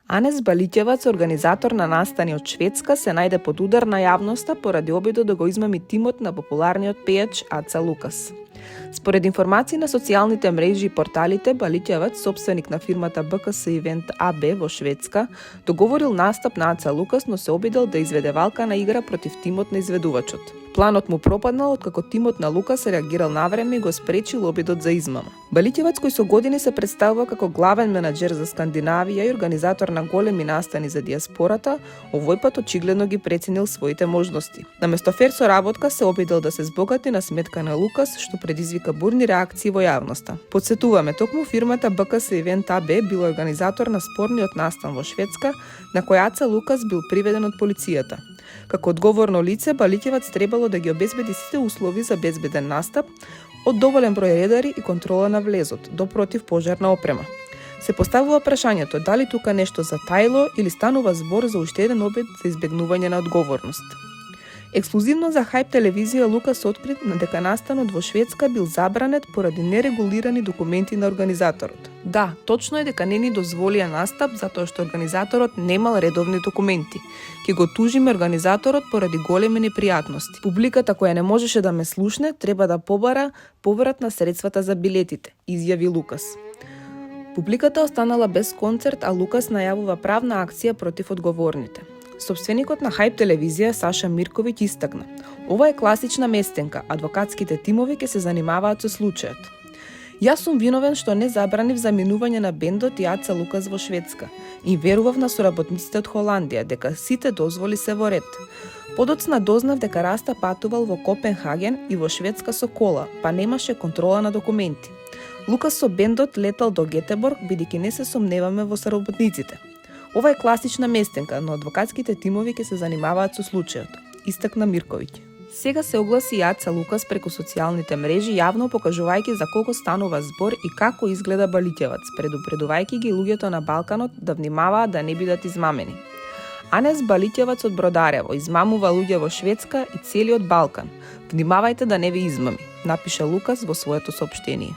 Анес Балиќеваc, организатор на настани од Шведска, се најде под удар на јавноста поради обидот да го измами тимот на популарниот пејач Аца Лукас. Според информации на социјалните мрежи и порталите, Балиќеваc, собственик на фирмата БКС Ивент АБ во Шведска, договорил настап на Аца Лукас, но се обидел да изведе валкана игра против тимот на изведувачот. Планот му пропаднал откако тимот на Лукас реагирал навреме и го спречил обидот за измама. Балиќеваc, кој со години се представува како главен менаџер за Скандинавија и организатор на големи настани за диаспората, овој пат очигледно ги преценил своите можности. Наместо фер соработка се обидел да се збогати на сметка на Лукас, што предизвика бурни реакции во јавноста. Подсетуваме, токму фирмата БКС Ивент АБ бил организатор на спорниот настан во Шведска, на кој Аца Лукас бил приведен од полицијата. Како одговорно лице, Балиќеваc требало да ги обезбеди сите услови за безбеден настап, од доволен број редари и контрола на влезот, до противпожарна опрема. Се поставува прашањето дали тука нешто затаило или станува збор за уште еден обид за избегнување на одговорност. Ексклузивно за Хајп телевизија Лукас откри дека настанот во Шведска бил забранет поради нерегулирани документи на организаторот. Да, точно е дека не ни дозволија настап затоа што организаторот немал редовни документи. Ке го тужиме организаторот поради големи непријатности. Публиката која не можеше да ме слушне треба да побара поврат на средствата за билетите, изјави Лукас. Публиката останала без концерт, а Лукас најавува правна акција против одговорните. Собственикот на Хајп телевизија Саша Мирковиќ истакна: "Ова е класична местенка, адвокатските тимови ќе се занимаваат со случајот. Јас сум виновен што не забранив заминување на бендот и Аца Лукас во Шведска и верував на соработниците од Холандија дека сите дозволи се во ред. Подоцна дознав дека Раста патувал во Копенхаген и во Шведска со кола, па немаше контрола на документи. Лукас со бендот летал до Гетеборг бидејќи не се сомневаме во соработниците. Ова е класична местенка, но адвокатските тимови ќе се занимаваат со случајот", истакна Мирковиќ. Сега се огласи Аца Лукас преку социјалните мрежи, јавно покажувајќи за колку станува збор и како изгледа Балиќеваc, предупредувајќи ги луѓето на Балканот да внимаваат да не бидат измамени. Анес Балиќеваc од Бродарево измамува луѓе во Шведска и целиот Балкан. Внимавајте да не ве измами, напиша Лукас во своето сопштение.